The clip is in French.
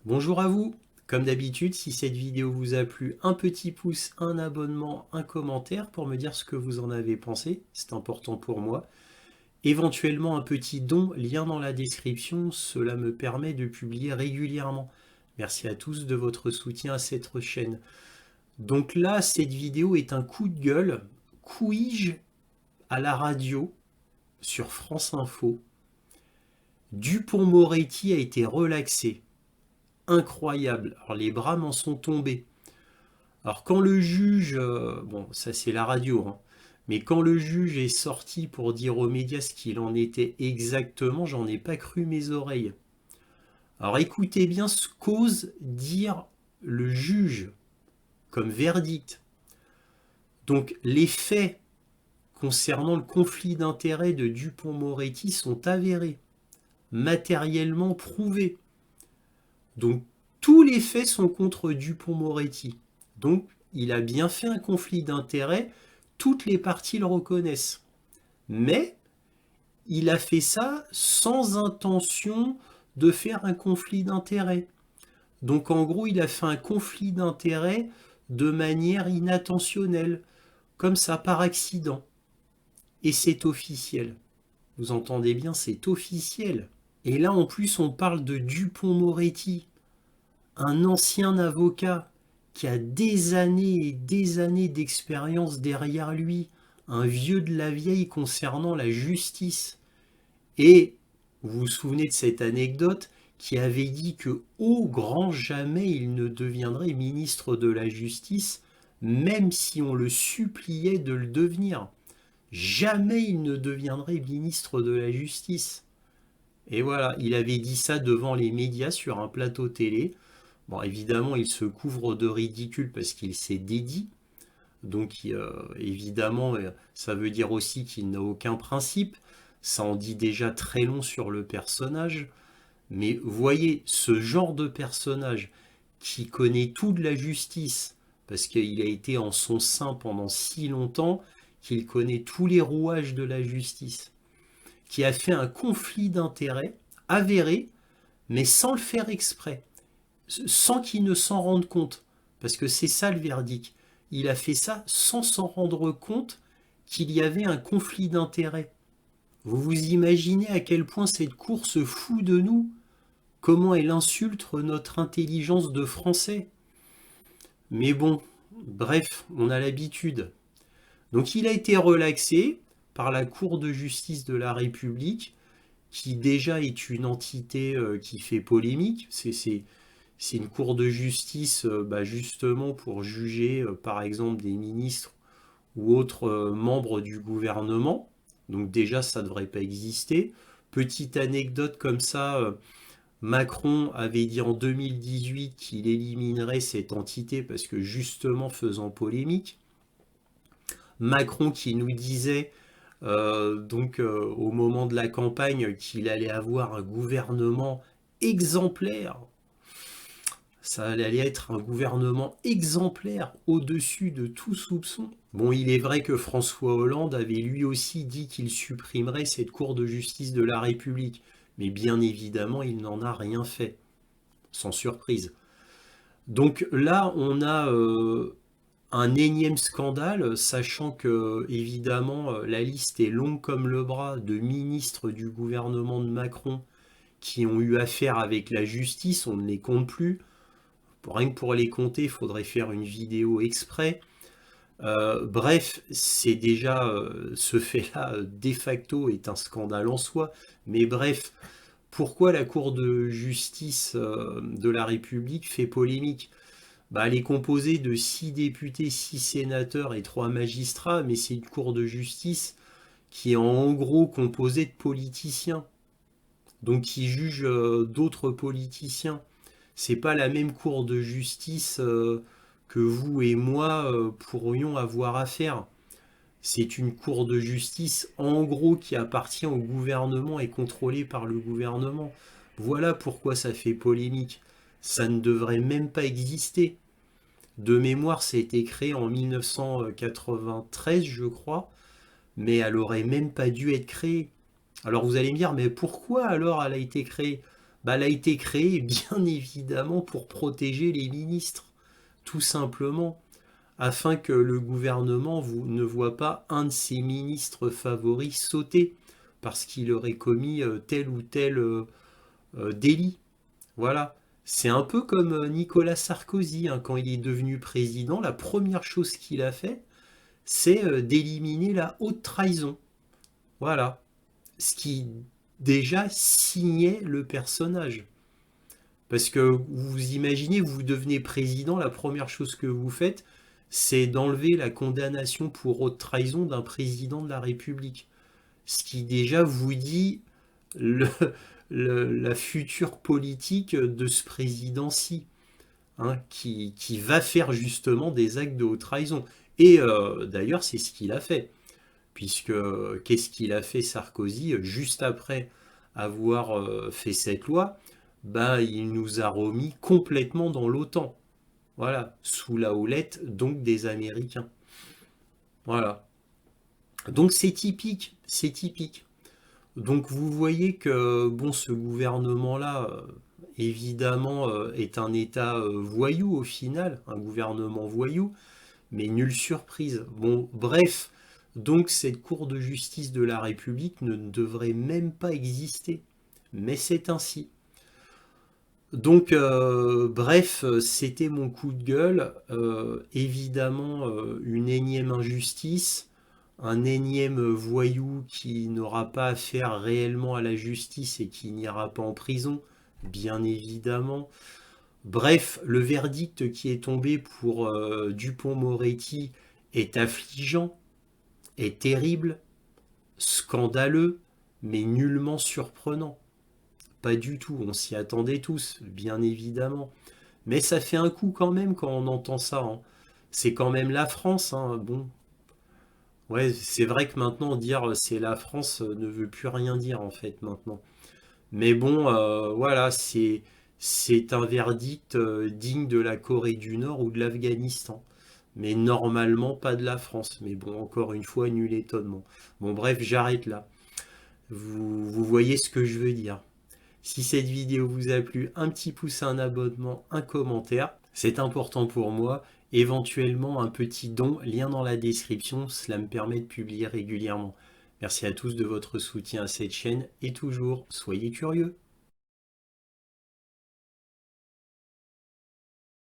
Bonjour à vous. Comme d'habitude, si cette vidéo vous a plu, un petit pouce, un abonnement, un commentaire pour me dire ce que vous en avez pensé, c'est important pour moi. Éventuellement un petit don, lien dans la description, cela me permet de publier régulièrement. Merci à tous de votre soutien à cette chaîne. Donc là, cette vidéo est un coup de gueule. Couige à la radio sur France Info. Dupond-Moretti a été relaxé. Incroyable. Alors les bras m'en sont tombés. Alors quand le juge, bon ça c'est la radio, hein, mais quand le juge est sorti pour dire aux médias ce qu'il en était exactement, j'en ai pas cru mes oreilles. Alors écoutez bien ce qu'ose dire le juge comme verdict. Donc les faits concernant le conflit d'intérêts de Dupond-Moretti sont avérés, matériellement prouvés. Donc tous les faits sont contre Dupond-Moretti. Donc il a bien fait un conflit d'intérêts, toutes les parties le reconnaissent. Mais il a fait ça sans intention de faire un conflit d'intérêts. Donc en gros, il a fait un conflit d'intérêts de manière inattentionnelle, comme ça par accident. Et c'est officiel. Vous entendez bien, c'est officiel. Et là en plus, on parle de Dupond-Moretti, un ancien avocat qui a des années et des années d'expérience derrière lui, un vieux de la vieille concernant la justice. Et vous vous souvenez de cette anecdote qui avait dit que au grand jamais il ne deviendrait ministre de la Justice, même si on le suppliait de le devenir. Jamais il ne deviendrait ministre de la Justice. Et voilà, il avait dit ça devant les médias sur un plateau télé. Bon, évidemment, il se couvre de ridicule parce qu'il s'est dédié. Donc, évidemment, ça veut dire aussi qu'il n'a aucun principe. Ça en dit déjà très long sur le personnage. Mais voyez, ce genre de personnage qui connaît tout de la justice, parce qu'il a été en son sein pendant si longtemps, qu'il connaît tous les rouages de la justice, qui a fait un conflit d'intérêts avéré, mais sans le faire exprès, sans qu'il ne s'en rende compte. Parce que c'est ça le verdict. Il a fait ça sans s'en rendre compte qu'il y avait un conflit d'intérêts. Vous vous imaginez à quel point cette cour se fout de nous? Comment elle insulte notre intelligence de français? Mais bon, bref, on a l'habitude. Donc il a été relaxé par la Cour de justice de la République, qui déjà est une entité qui fait polémique. C'est une cour de justice justement pour juger par exemple des ministres ou autres membres du gouvernement. Donc déjà ça ne devrait pas exister. Petite anecdote comme ça, Macron avait dit en 2018 qu'il éliminerait cette entité parce que justement faisant polémique. Macron qui nous disait au moment de la campagne qu'il allait avoir un gouvernement exemplaire. Ça allait être un gouvernement exemplaire au-dessus de tout soupçon. Bon, il est vrai que François Hollande avait lui aussi dit qu'il supprimerait cette Cour de justice de la République. Mais bien évidemment, il n'en a rien fait. Sans surprise. Donc là, on a un énième scandale, sachant que, évidemment, la liste est longue comme le bras de ministres du gouvernement de Macron qui ont eu affaire avec la justice, on ne les compte plus. Rien que pour les compter, il faudrait faire une vidéo exprès. Bref, c'est déjà ce fait-là, de facto, est un scandale en soi. Mais bref, pourquoi la Cour de justice de la République fait polémique? Elle est composée de 6 députés, 6 sénateurs et 3 magistrats, mais c'est une Cour de justice qui est en gros composée de politiciens, donc qui juge d'autres politiciens. C'est pas la même Cour de justice que vous et moi pourrions avoir à faire. C'est une cour de justice en gros qui appartient au gouvernement et contrôlée par le gouvernement. Voilà pourquoi ça fait polémique. Ça ne devrait même pas exister. De mémoire, ça a été créé en 1993, je crois, mais elle aurait même pas dû être créée. Alors vous allez me dire, mais pourquoi alors elle a été créée? bah, elle a été créée bien évidemment pour protéger les ministres, tout simplement, afin que le gouvernement ne voit pas un de ses ministres favoris sauter parce qu'il aurait commis tel ou tel délit. Voilà. C'est un peu comme Nicolas Sarkozy, hein, quand il est devenu président, la première chose qu'il a fait, c'est d'éliminer la haute trahison. Voilà. Ce qui déjà signait le personnage. Parce que vous imaginez, vous devenez président, la première chose que vous faites, c'est d'enlever la condamnation pour haute trahison d'un président de la République. Ce qui déjà vous dit le, la future politique de ce président-ci, hein, qui va faire justement des actes de haute trahison. Et d'ailleurs, c'est ce qu'il a fait. Puisque qu'est-ce qu'il a fait Sarkozy juste après avoir fait cette loi? Ben, il nous a remis complètement dans l'OTAN. Voilà, sous la houlette donc des Américains. Voilà. Donc c'est typique, c'est typique. Donc vous voyez que bon, ce gouvernement-là, évidemment, est un État voyou au final, un gouvernement voyou, mais nulle surprise. Bon, bref, donc cette Cour de justice de la République ne devrait même pas exister. Mais c'est ainsi. Donc, bref, c'était mon coup de gueule. Évidemment, une énième injustice, un énième voyou qui n'aura pas affaire réellement à la justice et qui n'ira pas en prison, bien évidemment. Bref, le verdict qui est tombé pour Dupond-Moretti est affligeant, est terrible, scandaleux, mais nullement surprenant. Pas du tout, on s'y attendait tous, bien évidemment. Mais ça fait un coup quand même quand on entend ça, hein. C'est quand même la France, hein. Bon, ouais, c'est vrai que maintenant dire c'est la France ne veut plus rien dire en fait maintenant. Mais bon, voilà, c'est un verdict digne de la Corée du Nord ou de l'Afghanistan. Mais normalement pas de la France. Mais bon, encore une fois, nul étonnement. Bon, bref, j'arrête là. Vous voyez ce que je veux dire. Si cette vidéo vous a plu, un petit pouce, un abonnement, un commentaire, c'est important pour moi. Éventuellement un petit don, lien dans la description, cela me permet de publier régulièrement. Merci à tous de votre soutien à cette chaîne et toujours, soyez curieux.